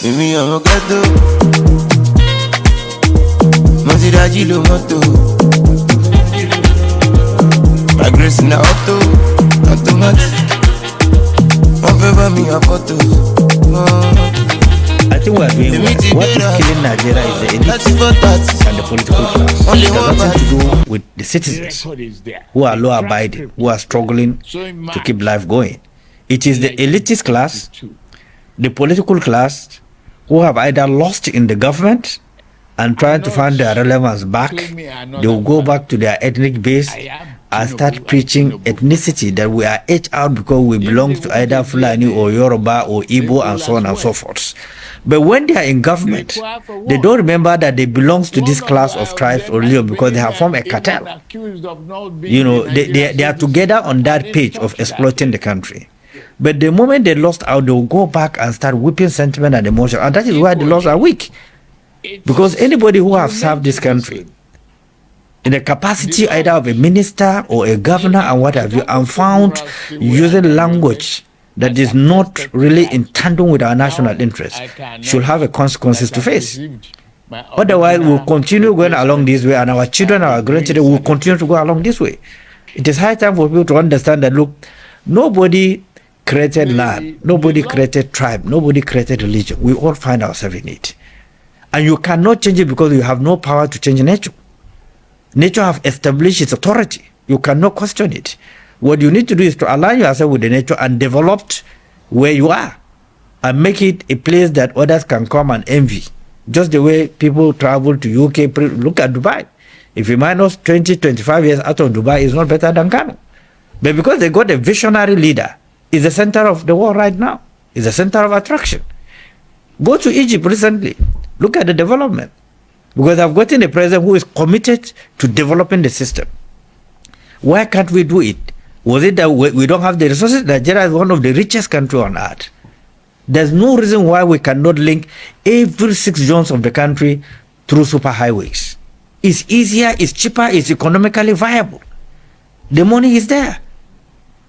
Èmi ọmọ ghetto, mo ti dájí lo mọ́tò. My grace na automatic. Wọ́n fẹ́ bá mi yà fọ́tò. I think we are doing well. What is killing Nigeria is the elite and the political class. It has nothing to do with the citizens who are law-abiding, who are struggling to keep life going. It is the elitist class, the political class, who have either lost in the government and trying to find their relevance back. They will go back to their ethnic base and start preaching ethnicity, that we are edged out because we belong to either Fulani or Yoruba or Igbo and so on and so forth. But when they are in government, they don't remember that they belong to this class of tribes or religion because they have formed a cartel. You know, they are together on that page of exploiting the country. But the moment they lost out, they will go back and start whipping sentiment and emotion. And that is why the laws are weak. Because anybody who has served this country in the capacity either of a minister or a governor and what have you, and found using language that is not really in tandem with our national interest, should have a consequences to face. Otherwise, we'll continue going along this way, and our children, our grandchildren will continue to go along this way. It is high time for people to understand that, look, nobody created land, nobody created tribe, nobody created religion. We all find ourselves in it. And you cannot change it because you have no power to change nature. Nature has established its authority. You cannot question it. What you need to do is to align yourself with the nature and develop where you are and make it a place that others can come and envy. Just the way people travel to UK, look at Dubai. If you minus 20, 25 years out of Dubai, it's not better than Kano. But because they got a visionary leader, it's the center of the world right now. It's the center of attraction. Go to Egypt recently. Look at the development. Because I've gotten a president who is committed to developing the system. Why can't we do it? Was it that we don't have the resources? Nigeria is one of the richest countries on earth. There's no reason why we cannot link every 6 zones of the country through superhighways. It's easier, it's cheaper, it's economically viable. The money is there.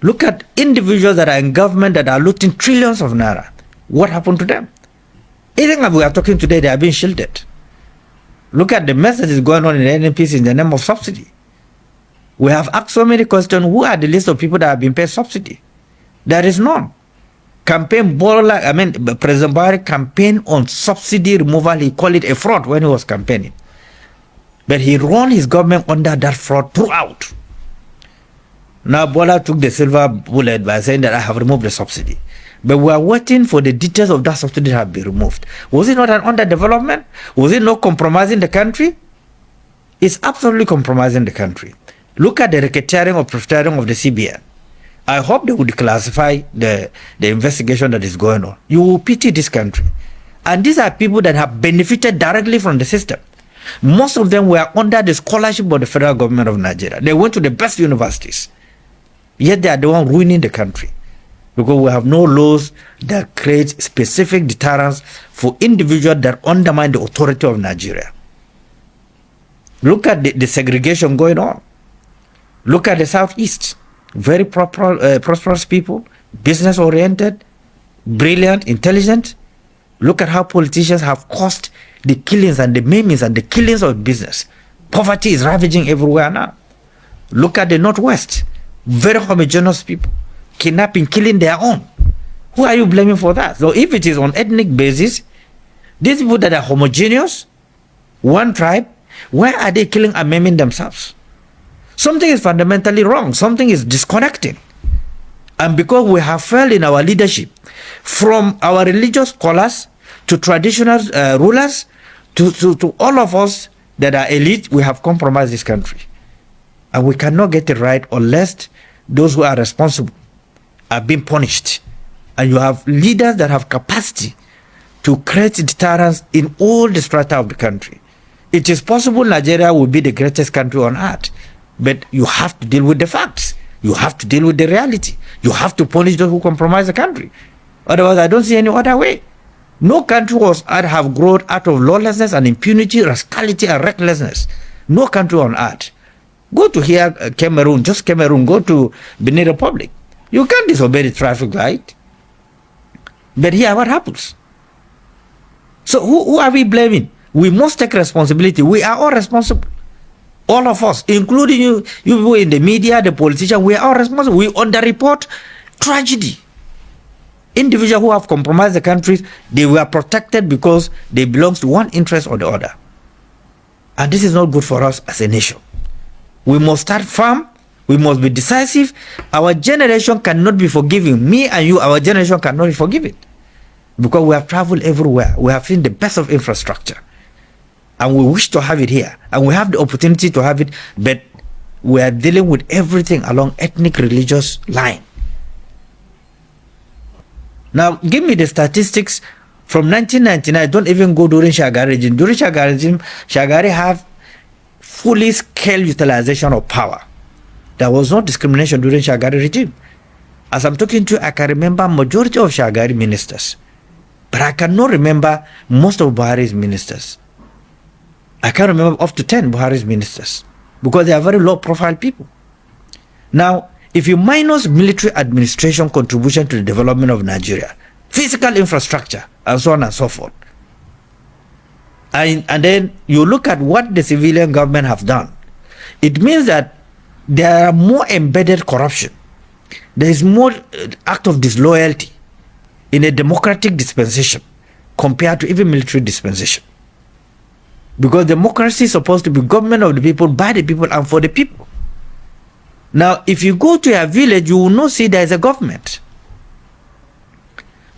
Look at individuals that are in government that are looting trillions of naira. What happened to them? Even as we are talking today, they are being shielded. Look at the mess that is going on in the NNPC in the name of subsidy. We have asked so many questions. Who are the list of people that have been paid subsidy? There is none. President Buhari campaigned on subsidy removal. He called it a fraud when he was campaigning. But he ran his government under that fraud throughout. Now Bola took the silver bullet by saying that I have removed the subsidy. But we are waiting for the details of that subsidy to have been removed. Was it not an underdevelopment? Was it not compromising the country? It's absolutely compromising the country. Look at the racketeering or profiteering of the CBN. I hope they would declassify the investigation that is going on. You will pity this country. And these are people that have benefited directly from the system. Most of them were under the scholarship of the federal government of Nigeria. They went to the best universities. Yet they are the one ruining the country. Because we have no laws that create specific deterrence for individuals that undermine the authority of Nigeria. Look at the segregation going on. Look at the Southeast. Very prosperous people, business-oriented, brilliant, intelligent. Look at how politicians have caused the killings and the maimings and the killings of business. Poverty is ravaging everywhere now. Look at the Northwest. Very homogeneous people. Kidnapping, killing their own. Who are you blaming for that? So if it is on ethnic basis, these people that are homogeneous, one tribe, why are they killing and maiming themselves? Something is fundamentally wrong. Something is disconnecting. And because we have failed in our leadership, from our religious scholars to traditional rulers to all of us that are elite, we have compromised this country. And we cannot get it right unless those who are responsible are being punished. And you have leaders that have capacity to create deterrence in all the strata of the country. It is possible Nigeria will be the greatest country on earth, but you have to deal with the facts. You have to deal with the reality. You have to punish those who compromise the country. Otherwise, I don't see any other way. No country was have grown out of lawlessness and impunity, rascality and recklessness. No country on earth. Go to here, Cameroon, just Cameroon, go to Benin Republic. You can't disobey the traffic light. But here, what happens? So who are we blaming? We must take responsibility. We are all responsible. All of us, including you people in the media, the politicians, we are all responsible. We underreport tragedy. Individuals who have compromised the country, they were protected because they belong to one interest or the other. And this is not good for us as a nation. We must start firm. We must be decisive. Our generation cannot be forgiving. Me and you, our generation cannot be forgiving. Because we have traveled everywhere. We have seen the best of infrastructure. And we wish to have it here. And we have the opportunity to have it. But we are dealing with everything along ethnic, religious line. Now, give me the statistics from 1999. Don't even go during Shagari regime. During Shagari regime, Shagari have fully scale utilization of power. There was no discrimination during Shagari regime. As I'm talking to you, I can remember majority of Shagari ministers. But I cannot remember most of Buhari's ministers. I can remember up to 10 Buhari's ministers. Because they are very low profile people. Now, if you minus military administration contribution to the development of Nigeria, physical infrastructure, and so on and so forth, and then you look at what the civilian government have done, it means that there are more embedded corruption. There is more act of disloyalty in a democratic dispensation compared to even military dispensation. Because democracy is supposed to be government of the people, by the people, and for the people. Now, if you go to a village, you will not see there is a government.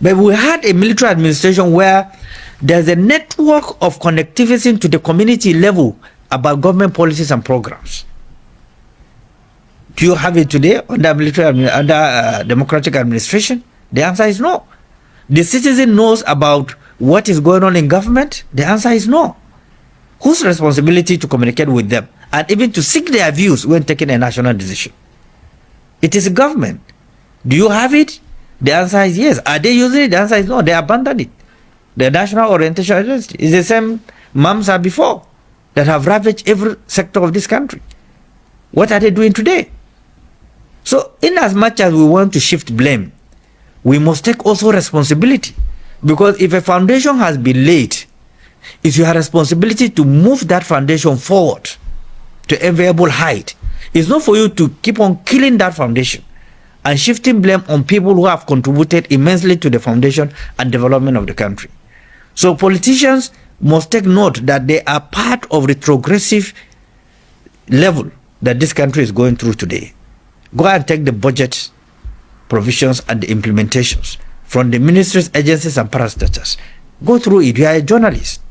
But we had a military administration where there's a network of connectivity to the community level about government policies and programs. Do you have it today under military, under democratic administration? The answer is no. The citizen knows about what is going on in government? The answer is no. Whose responsibility to communicate with them and even to seek their views when taking a national decision? It is a government. Do you have it? The answer is yes. Are they using it? The answer is no. They abandoned it. The National Orientation Agency is the same MAMSA before that have ravaged every sector of this country. What are they doing today? So, in as much as we want to shift blame, we must take also responsibility. Because if a foundation has been laid, it's your responsibility to move that foundation forward to enviable height. It's not for you to keep on killing that foundation and shifting blame on people who have contributed immensely to the foundation and development of the country. So politicians must take note that they are part of the retrogressive level that this country is going through today. Go and take the budget provisions and the implementations from the ministries, agencies, and parastatals. Go through it. You are a journalist.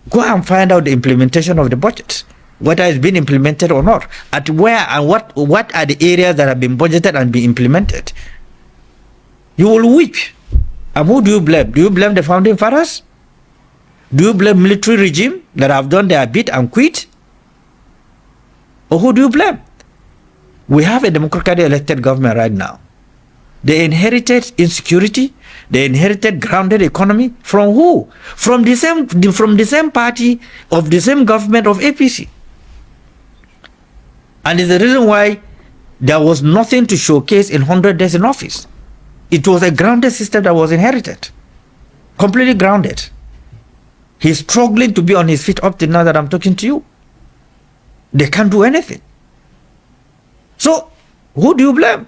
Go and find out the implementation of the budget, whether it's been implemented or not, at where and what are the areas that have been budgeted and been implemented. You will weep. And who do you blame? Do you blame the founding fathers? Do you blame military regime that have done their bit and quit? Or who do you blame? We have a democratically elected government right now. They inherited insecurity. They inherited grounded economy from who? From the same party of the same government of APC. And it's the reason why there was nothing to showcase in 100 days in office. It was a grounded system that was inherited. Completely grounded. He's struggling to be on his feet up to now that I'm talking to you. They can't do anything. So, who do you blame?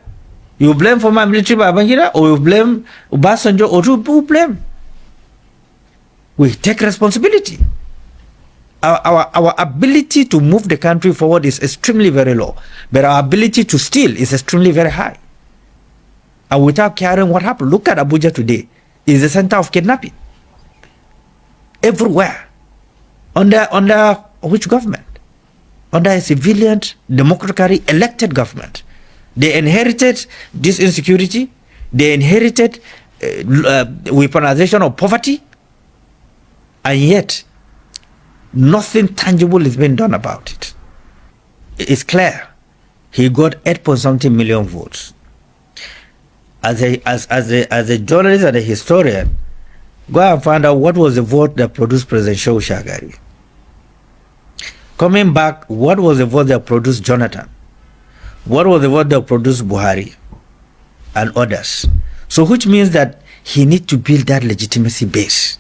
You blame former military Babangida, or you blame Obasanjo, or who blame? We take responsibility. Our ability to move the country forward is extremely very low, but our ability to steal is extremely very high. And without caring what happened, look at Abuja today. It's the center of kidnapping. Everywhere. Under which government? Under a civilian, democratically elected government. They inherited this insecurity. They inherited weaponization of poverty. And yet, nothing tangible is being done about it. It's clear. He got 8.something million votes. As a journalist and a historian, go and find out what was the vote that produced President Shehu Shagari. Coming back, what was the vote that produced Jonathan? What was the vote that produced Buhari and others? So which means that he needs to build that legitimacy base.